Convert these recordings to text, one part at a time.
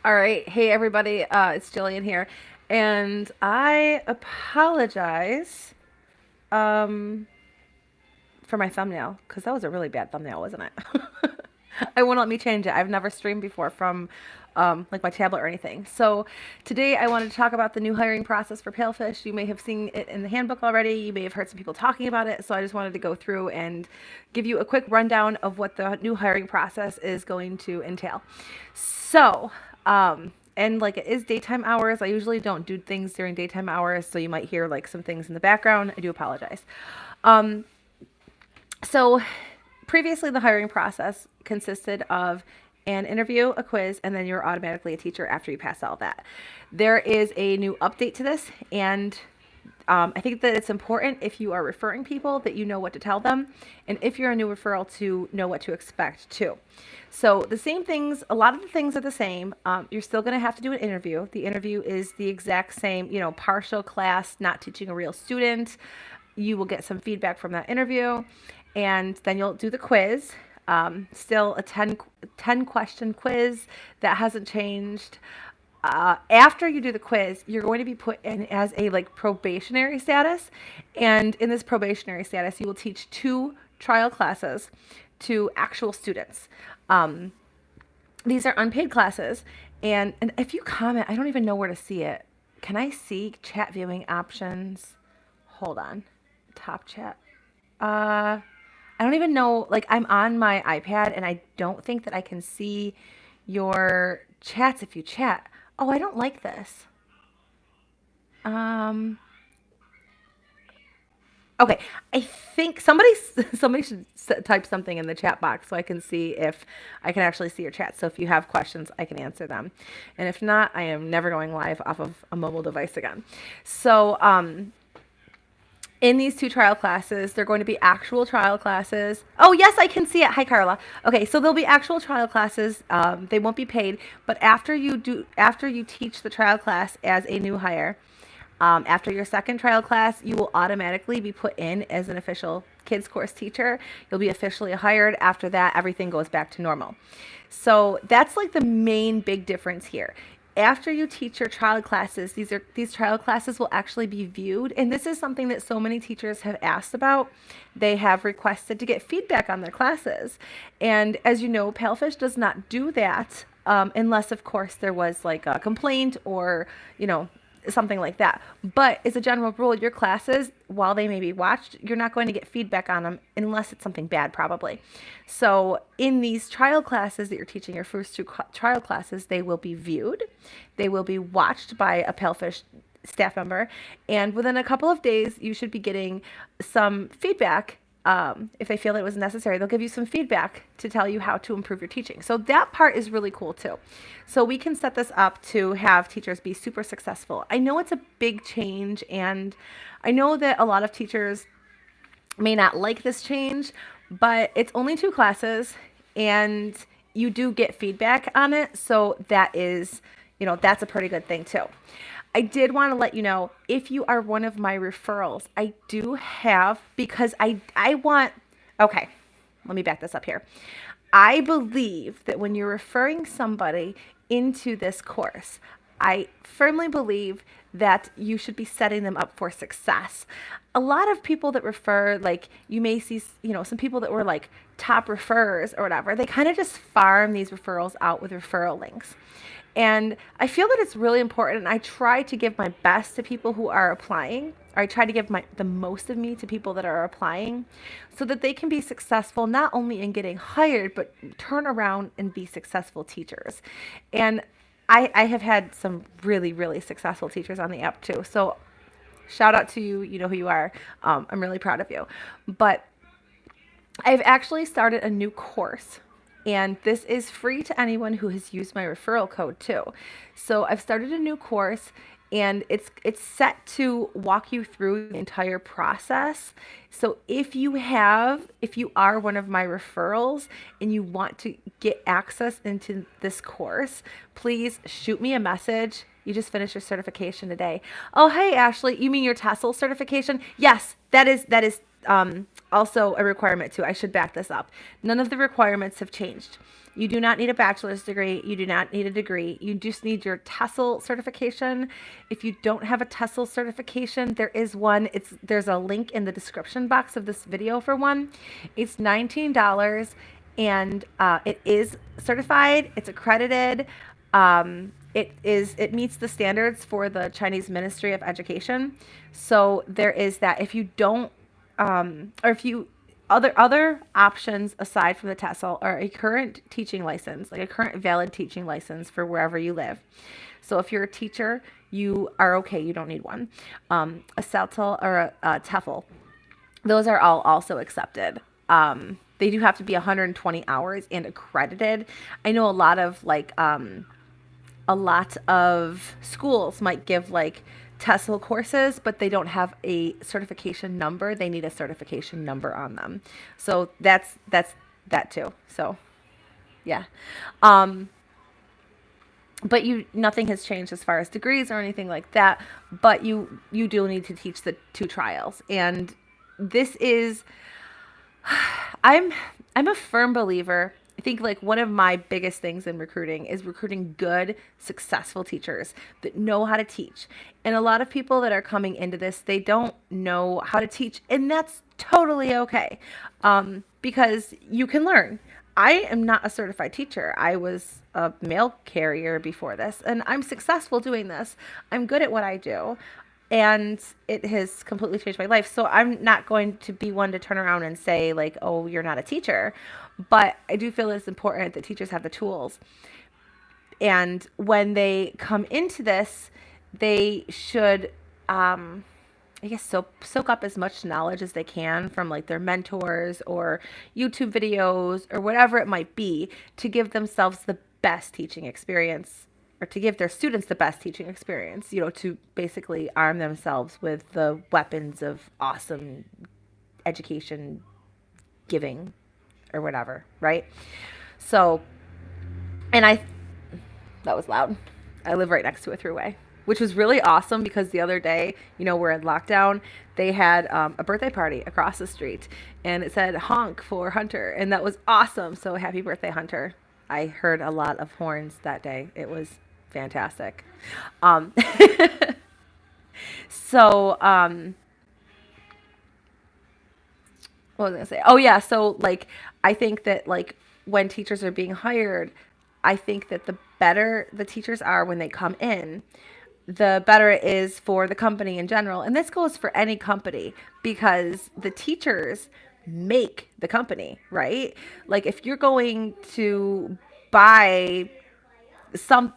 All right. Hey, everybody. It's Jillian here. And I apologize um, for my thumbnail because that was a really bad thumbnail, wasn't it? I won't let me change it. I've never streamed before from like my tablet or anything. So today I wanted to talk about the new hiring process for Palfish. You may have seen it in the handbook already. You may have heard some people talking about it. So I just wanted to go through and give you a quick rundown of what the new hiring process is going to entail. So, and like it is daytime hours. I usually don't do things during daytime hours, so you might hear like some things in the background. I do apologize. Um, so previously, the hiring process consisted of an interview, a quiz, and then you're automatically a teacher after you pass all that. There is a new update to this, and I think that it's important if you are referring people that you know what to tell them, and if you're a new referral to know what to expect too. So the same things, a lot of the things are the same. You're still going to have to do an interview. The interview is the exact same, partial class, not teaching a real student. You will get some feedback from that interview, and then you'll do the quiz. Still a 10 question quiz that hasn't changed. After you do the quiz, you're going to be put in as a like probationary status. And in this probationary status, you will teach 2 trial classes to actual students. Um, these are unpaid classes. And if you comment, I don't even know where to see it. Can I see chat viewing options? Hold on. Top chat. I don't even know. Like, I'm on my iPad and I don't think that I can see your chats if you chat. Oh, I don't like this. Um, okay, I think somebody should type something in the chat box so I can see if I can actually see your chat. So if you have questions, I can answer them, and if not, I am never going live off of a mobile device again. So in these 2 trial classes, they're going to be actual trial classes. Oh, yes, I can see it. Hi, Carla. Okay, so there'll be actual trial classes. They won't be paid, but after you teach the trial class as a new hire, after your second trial class, you will automatically be put in as an official kids course teacher. You'll be officially hired. After that, everything goes back to normal. So that's like the main big difference here. After you teach your trial classes, these trial classes will actually be viewed, and this is something that so many teachers have asked about. They have requested to get feedback on their classes, and as you know, Palfish does not do that unless, of course, there was like a complaint or something like that. But as a general rule, your classes, while they may be watched, you're not going to get feedback on them unless it's something bad, probably. So in these trial classes that you're teaching, your first 2 trial classes, they will be viewed. They will be watched by a Palfish staff member. And within a couple of days, you should be getting some feedback. If they feel that it was necessary, they'll give you some feedback to tell you how to improve your teaching. So that part is really cool too. So we can set this up to have teachers be super successful. I know it's a big change, and I know that a lot of teachers may not like this change, but it's only 2 classes and you do get feedback on it. So that is, that's a pretty good thing too. I did want to let you know, if you are one of my referrals, I do have, because I want, okay, let me back this up here. I believe that when you're referring somebody into this course, I firmly believe that you should be setting them up for success. A lot of people that refer, like you may see, some people that were like top referrers or whatever, they kind of just farm these referrals out with referral links. And I feel that it's really important. And I try to give my best to people who are applying, or I try to give the most of me to people that are applying so that they can be successful, not only in getting hired, but turn around and be successful teachers. And I have had some really, really successful teachers on the app too. So shout out to you. You know who you are. I'm really proud of you. But I've actually started a new course, and this is free to anyone who has used my referral code too. So I've started a new course, and it's set to walk you through the entire process. So if you are one of my referrals and you want to get access into this course, please shoot me a message. You just finished your certification today. Oh, hey Ashley, you mean your TESOL certification? Yes, that is also a requirement too. I should back this up. None of the requirements have changed. You do not need a bachelor's degree. You do not need a degree. You just need your TESOL certification. If you don't have a TESOL certification, there is one. There's a link in the description box of this video for one. It's $19, and it is certified. It's accredited. It meets the standards for the Chinese Ministry of Education. So there is that. If you don't, or if you other options aside from the TESOL are a current teaching license, like a current valid teaching license for wherever you live. So if you're a teacher, you are okay. You don't need one. A CELTL or a TEFL, those are all also accepted. They do have to be 120 hours and accredited. I know a lot of schools might give like TESOL courses, but they don't have a certification number. They need a certification number on them. So that's that too. So yeah. But nothing has changed as far as degrees or anything like that, but you do need to teach the 2 trials. And this is I'm a firm believer. I think like one of my biggest things in recruiting is recruiting good, successful teachers that know how to teach. And a lot of people that are coming into this, they don't know how to teach, and that's totally okay, because you can learn. I am not a certified teacher. I was a mail carrier before this, and I'm successful doing this. I'm good at what I do, and it has completely changed my life. So I'm not going to be one to turn around and say like, oh, you're not a teacher. But I do feel it's important that teachers have the tools. And when they come into this, they should, I guess, soak up as much knowledge as they can from like their mentors or YouTube videos or whatever it might be, to give themselves the best teaching experience, or to give their students the best teaching experience, to basically arm themselves with the weapons of awesome education giving or whatever, right? So, and that was loud. I live right next to a thruway, which was really awesome because the other day, we're in lockdown. They had a birthday party across the street, and it said honk for Hunter, and that was awesome. So happy birthday, Hunter. I heard a lot of horns that day. It was fantastic. So, what was I gonna say? Oh yeah, so like I think that like when teachers are being hired, I think that the better the teachers are when they come in, the better it is for the company in general. And this goes for any company, because the teachers make the company, right? Like if you're going to buy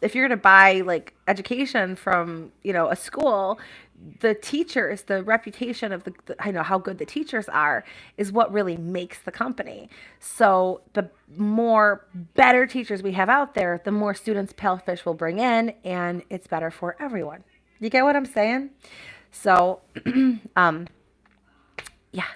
if you're going to buy like education from, a school, the teachers, the reputation of I know how good the teachers are is what really makes the company. So the more better teachers we have out there, the more students Palfish will bring in, and it's better for everyone. You get what I'm saying? So, yeah.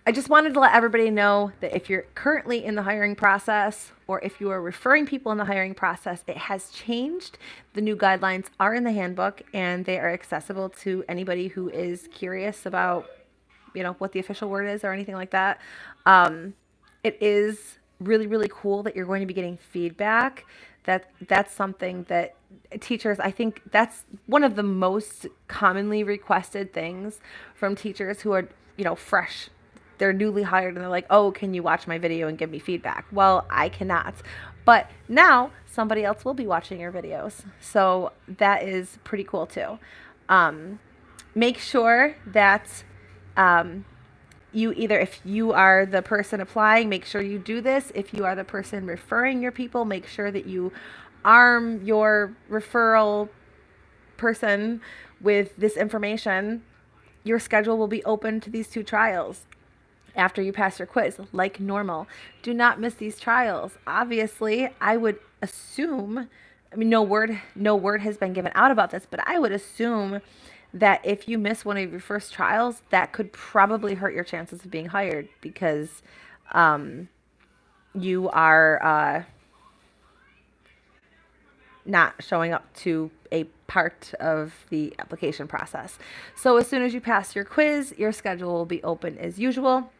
I just wanted to let everybody know that if you're currently in the hiring process, or if you are referring people in the hiring process, it has changed. The new guidelines are in the handbook, and they are accessible to anybody who is curious about, what the official word is or anything like that. It is really, really cool that you're going to be getting feedback. That's something that teachers, I think that's one of the most commonly requested things from teachers who are, fresh. They're newly hired, and they're like, oh, can you watch my video and give me feedback? Well, I cannot. But now somebody else will be watching your videos. So that is pretty cool too. Make sure that if you are the person applying, make sure you do this. If you are the person referring your people, make sure that you arm your referral person with this information. Your schedule will be open to these 2 trials after you pass your quiz, like normal. Do not miss these trials. Obviously, I would assume, no word has been given out about this, but I would assume that if you miss one of your first trials, that could probably hurt your chances of being hired, because you are not showing up to a part of the application process. So as soon as you pass your quiz, your schedule will be open as usual.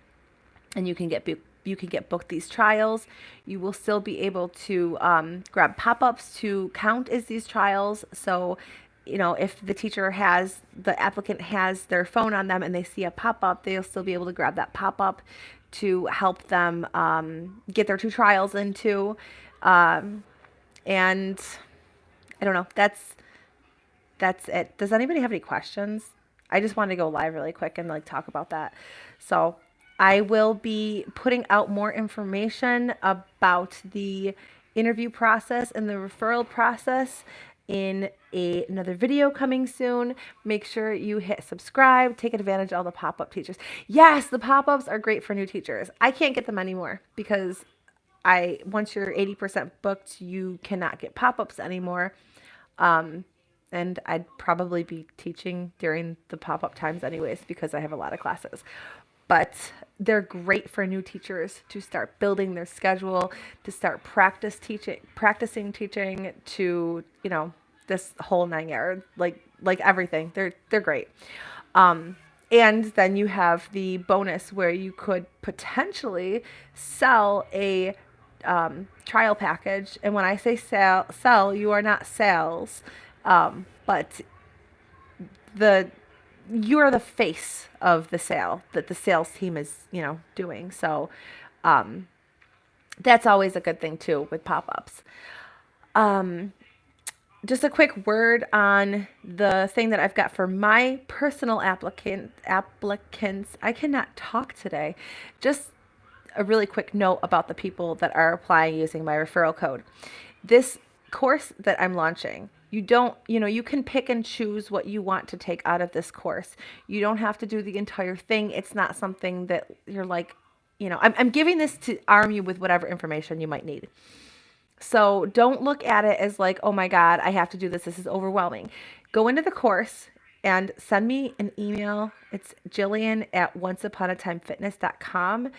and you can get booked these trials. You will still be able to grab pop-ups to count as these trials. So, if the applicant has their phone on them and they see a pop-up, they'll still be able to grab that pop-up to help them get their 2 trials into. And I don't know. That's it. Does anybody have any questions? I just wanted to go live really quick and like talk about that. So I will be putting out more information about the interview process and the referral process in another video coming soon. Make sure you hit subscribe, take advantage of all the pop-up teachers. Yes, the pop-ups are great for new teachers. I can't get them anymore because once you're 80% booked, you cannot get pop-ups anymore. And I'd probably be teaching during the pop-up times anyways because I have a lot of classes. But they're great for new teachers to start building their schedule, to start practicing teaching, to, this whole 9 yards, like everything. They're great. And then you have the bonus where you could potentially sell a trial package. And when I say sell, you are not sales, but you're the face of the sale that the sales team is, doing. So that's always a good thing too with pop-ups. Just a quick word on the thing that I've got for my personal applicants. I cannot talk today. Just a really quick note about the people that are applying using my referral code. This course that I'm launching, you can pick and choose what you want to take out of this course. You don't have to do the entire thing. It's not something that you're like, I'm giving this to arm you with whatever information you might need. So don't look at it as like, oh my God, I have to do this. This is overwhelming. Go into the course and send me an email. It's Jillian@onceuponatimefitness.com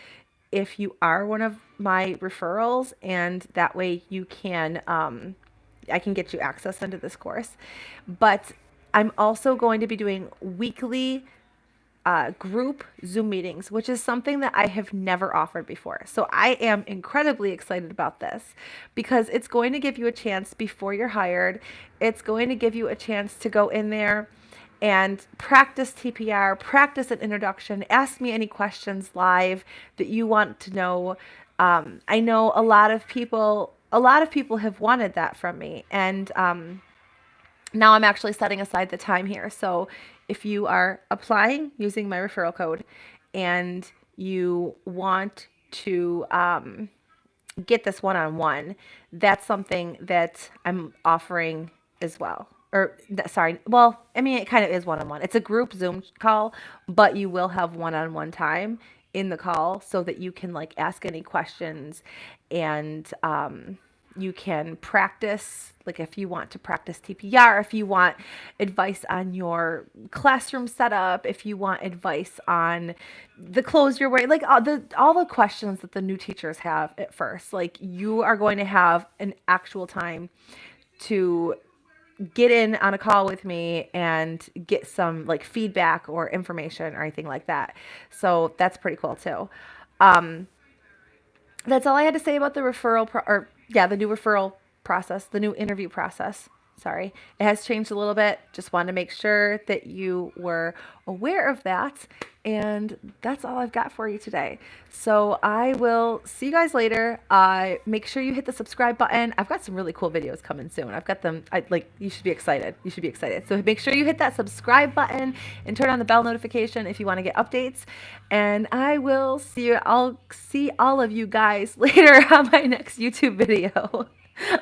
if you are one of my referrals, and that way you can, I can get you access into this course. But I'm also going to be doing weekly group Zoom meetings, which is something that I have never offered before. So I am incredibly excited about this because it's going to give you a chance before you're hired. It's going to give you a chance to go in there and practice TPR, practice an introduction, ask me any questions live that you want to know. I know a lot of people have wanted that from me, and now I'm actually setting aside the time here. So if you are applying using my referral code and you want to get this one-on-one, that's something that I'm offering as well. Well, I mean, it kind of is one-on-one. It's a group Zoom call, but you will have one-on-one time in the call so that you can like ask any questions, and you can practice, like if you want to practice TPR, if you want advice on your classroom setup, if you want advice on the clothes you're wearing, like all the questions that the new teachers have at first, like you are going to have an actual time to get in on a call with me and get some like feedback or information or anything like that. So that's pretty cool too. That's all I had to say about the the new referral process, the new interview process. Sorry, it has changed a little bit. Just wanted to make sure that you were aware of that. And that's all I've got for you today. So I will see you guys later. Make sure you hit the subscribe button. I've got some really cool videos coming soon. I've got them. You should be excited. You should be excited. So make sure you hit that subscribe button and turn on the bell notification if you want to get updates. And I'll see all of you guys later on my next YouTube video. Bye.